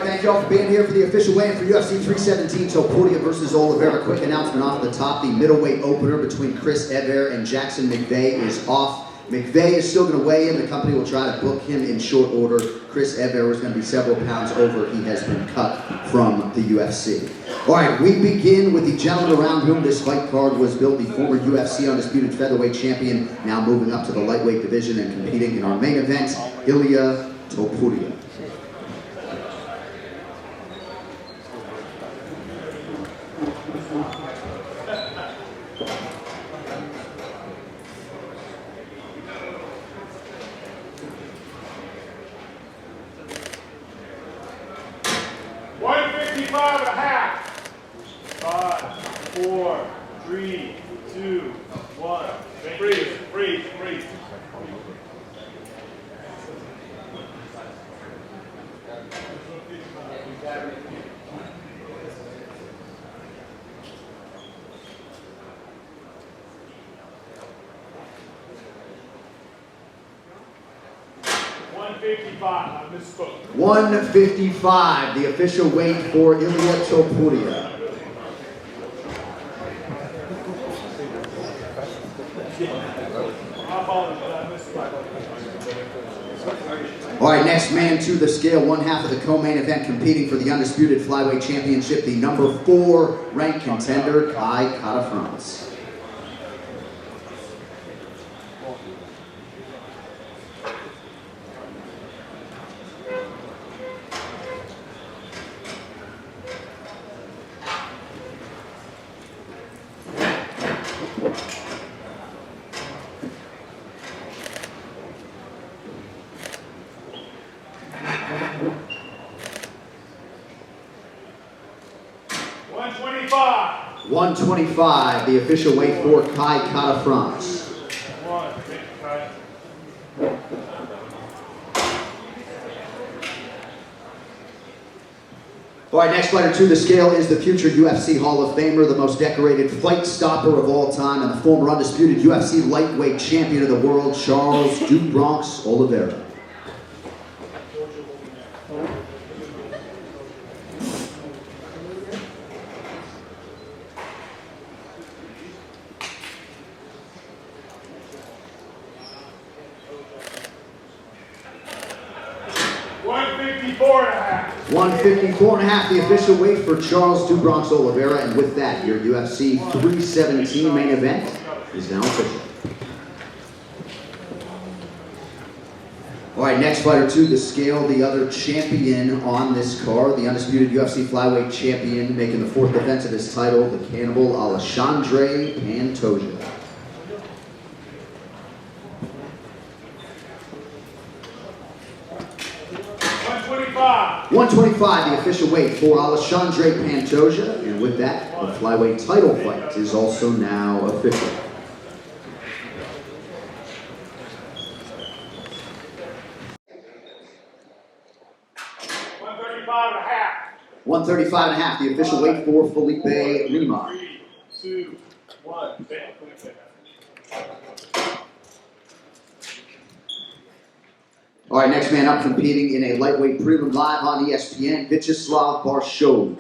Thank you all for being here for the official weigh-in for UFC 317, Topuria versus Oliveira. Quick announcement off the top. The middleweight opener between Chris Ever and Jackson McVeigh is off. McVeigh is still going to weigh in. The company will try to book him in short order. Chris Ever is going to be several pounds over. He has been cut from the UFC. All right, we begin with the gentleman around whom this fight card was built, the former UFC undisputed featherweight champion, now moving up to the lightweight division and competing in our main event, Ilia Topuria. Breathe. 155, I misspoke. 155, the official weight for Ilia Topuria. All right, next man to the scale, one half of the co-main event, competing for the undisputed flyweight championship, the number 4 ranked contender, Kai Kara-France. $125. 125, the official weight for Kai Kara-France. All right, next fighter to the scale is the future UFC Hall of Famer, the most decorated fight stopper of all time, and the former undisputed UFC lightweight champion of the world, Charles "Duke Bronx" Oliveira. $154.5, the official weight for Charles "Duke Bronx" Oliveira, and with that, your UFC 317 main event is now official. All right, next fighter to the scale, the other champion on this card, the undisputed UFC flyweight champion, making the 4th defense of his title, the cannibal Alexandre Pantoja. 125, the official weight for Alexandre Pantoja, and with that, the flyweight title fight is also now official. $135.5, the official weight for Felipe Lima. 3, 2, 1. All right, next man up competing in a lightweight prelim live on ESPN, Vyacheslav Barshov.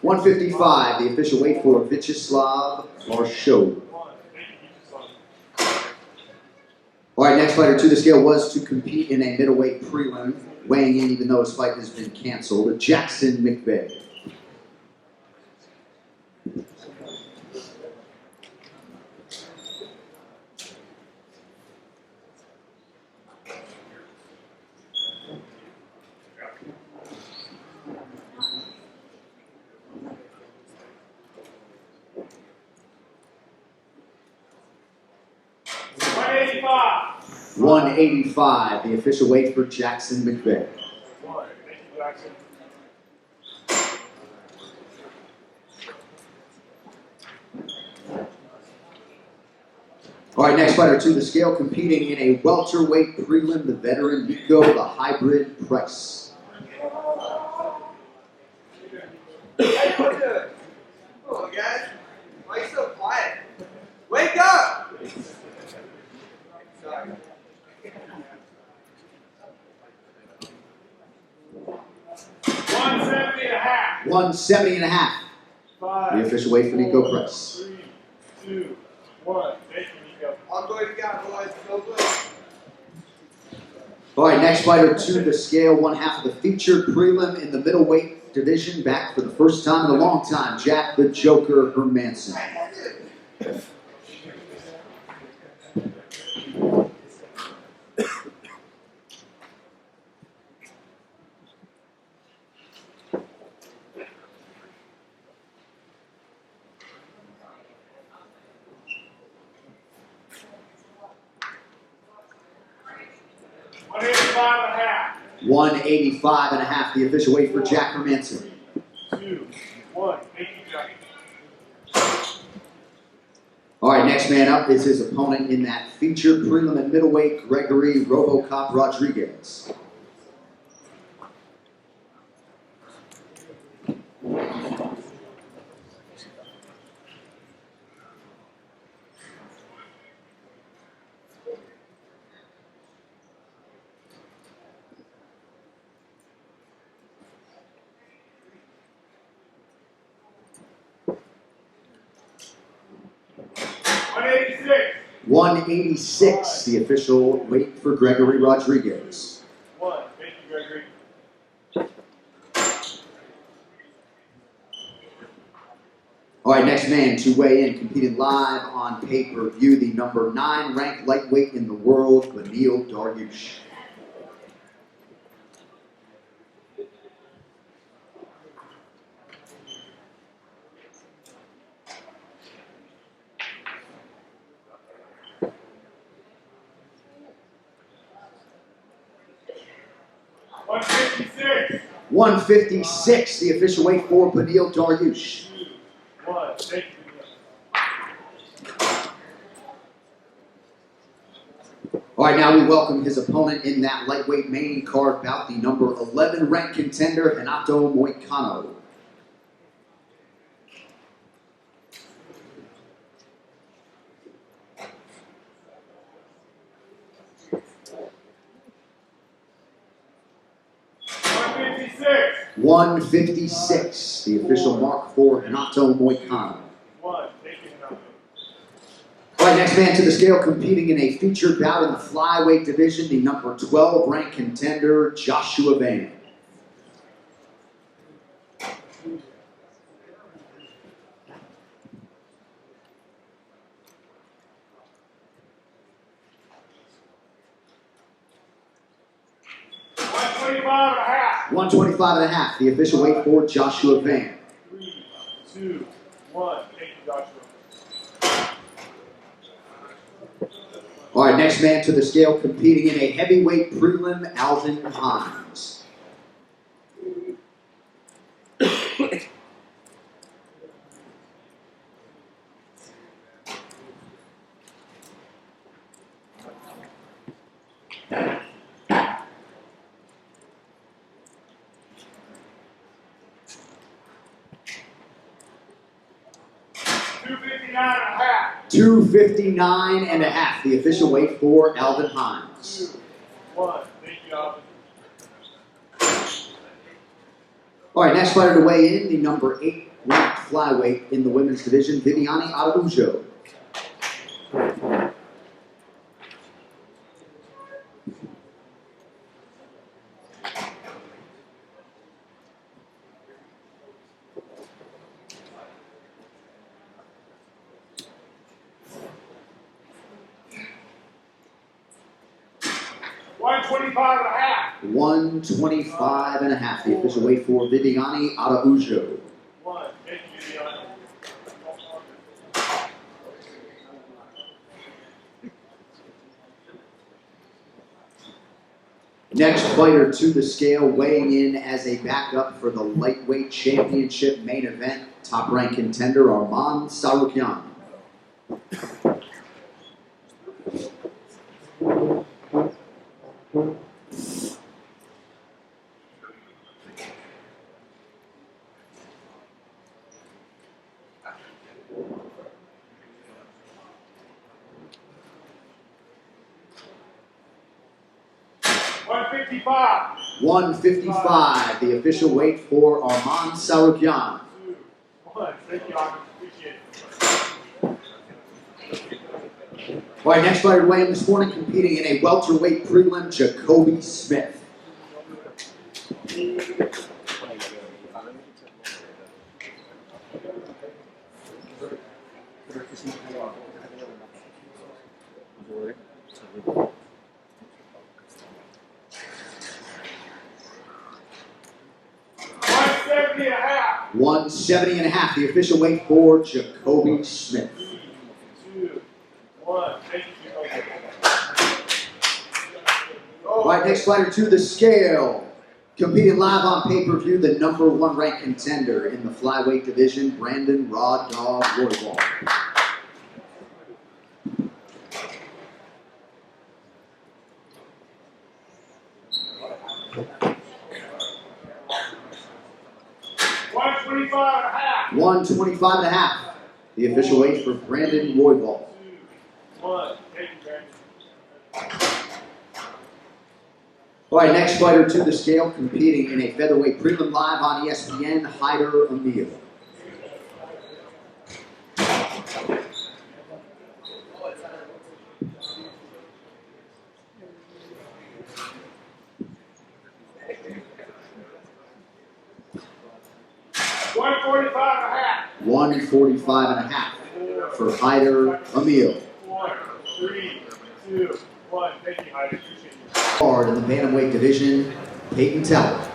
$155, the official weight for Vyacheslav Barshov. All right, next fighter to the scale was to compete in a middleweight prelim, weighing in even though his fight has been canceled, Jackson McVeigh. $185, the official weight for Jackson McVeigh. Thank you, Jackson. All right, next fighter to the scale, competing in a welterweight prelim, the veteran Nico, the hybrid Price. Hey, what the? Come on, guys. Why are you so quiet? Wake up! Sorry. 170.5. 170.5. 5. The official weight for Nico Price. 3, 2, 1. Thank you, Nico. I'll go to God, boys. Go good. All right, next fighter to the scale, one half of the featured prelim in the middleweight division, back for the first time in a long time, Jack the Joker Hermanson. $185.5. 185.5, the official weight for Jack Hermanson. 2, 1. Thank you, Jack. All right, next man up is his opponent in that featured prelim and middleweight, Gregory RoboCop Rodriguez. $186. 186, the official weight for Gregory Rodriguez. 1. Thank you, Gregory. All right, next man to weigh in, competing live on pay-per-view, the number 9 ranked lightweight in the world, Beneil Dariush. $156. 156, the official weight for Beneil Dariush. 2, 1. Thank you. All right, now we welcome his opponent in that lightweight main card bout, the number 11 ranked contender, Renato Moicano. $156. 156, the official mark for Renato Moicano. 1. Thank you, Renato. All right, next man to the scale, competing in a featured bout in the flyweight division, the number 12 ranked contender, Joshua Van. $125.5. 125.5, the official weight for Joshua Van. 3, 2, 1. Thank you, Joshua. All right, next man to the scale, competing in a heavyweight prelim, Alvin Hines. $259.5. 259.5, the official weight for Alvin Hines. 2, 1. Thank you, Alvin. All right, next fighter to weigh in, the number 8 ranked flyweight in the women's division, Viviane Araujo. $125.5. 125.5, the official weight for Viviane Araujo. 1. Thank you, Ilia. Next fighter to the scale, weighing in as a backup for the lightweight championship main event, top ranked contender Arman Sarukian. $155. 155, the official weight for Armand Sarukian. 2, 1. Thank you, Ahmed. Appreciate it. All right, next fighter weighing this morning, competing in a welterweight prelim, Jacoby Smith. $170.5. 170.5, the official weight for Jacoby Smith. 3, 2, 1. Thank you, Jacoby. All right, next fighter to the scale. Competing live on pay-per-view, the #1 ranked contender in the flyweight division, Brandon Raw Dog Royval. $125.5. 125.5, the official weight for Brandon Royval. 2, 1. Thank you, Brandon. All right, next fighter to the scale, competing in a featherweight prelim live on ESPN, Hyder Emil. $145.5. 145.5 for Hyder Emil. 4, 3, 2, 1. Thank you, Hyder. Appreciate you. Hard in the bantamweight division, Payton Talbott.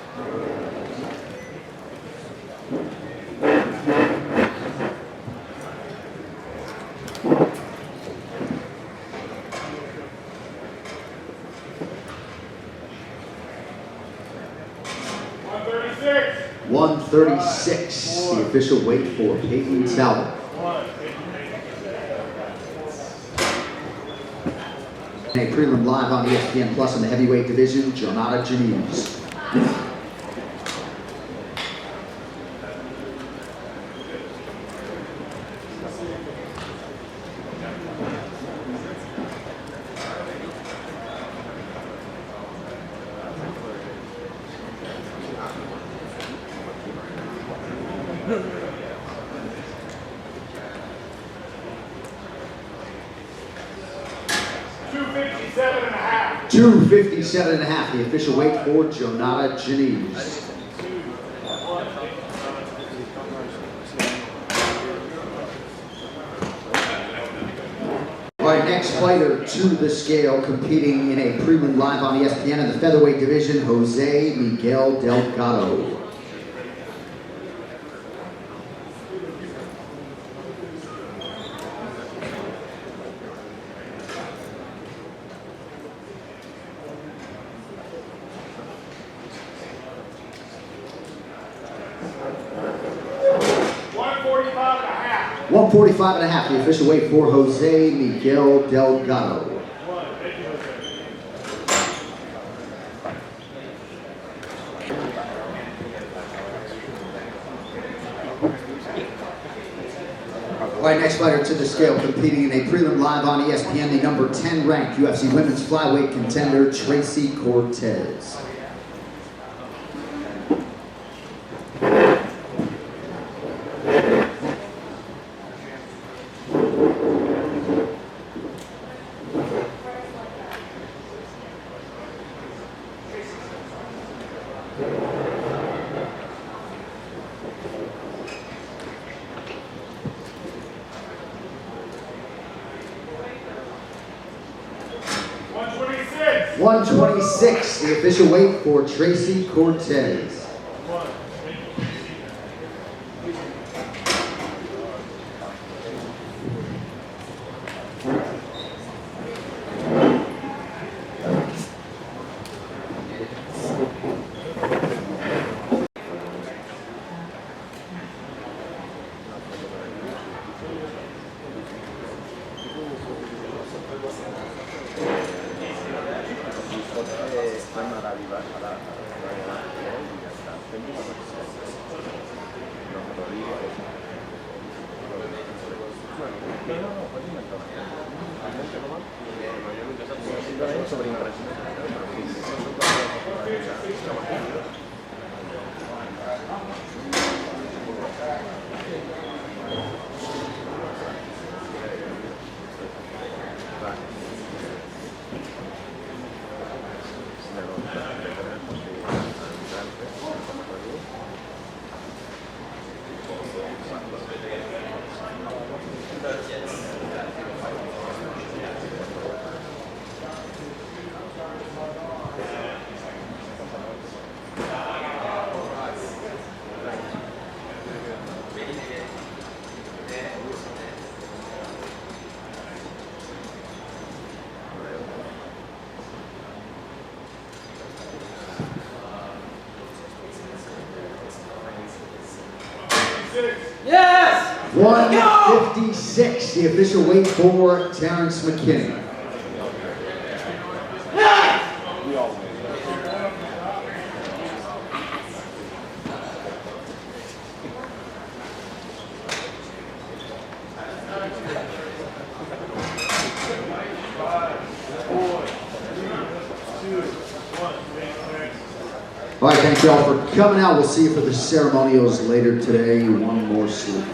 $136. 136, the official weight for Payton Talbott. 1. Thank you, A prelim live on ESPN Plus in the heavyweight division, Jonata Janice. $257.5. 257.5, the official weight for Jonata Janice. 2, 1. All right, next fighter to the scale, competing in a prelim live on ESPN in the featherweight division, Jose Miguel Delgado. $145.5. 145.5, the official weight for Jose Miguel Delgado. 1. Thank you, Jose. All right, next fighter to the scale, competing in a prelim live on ESPN, the #10 ranked UFC women's flyweight contender, Tracy Cortez. $126. 126, the official weight for Tracy Cortez. 1. Thank you. Yes! 156, the official weight for Terrence McKinney. All right, thank you all for coming out. We'll see you for the ceremonials later today. One more sleep.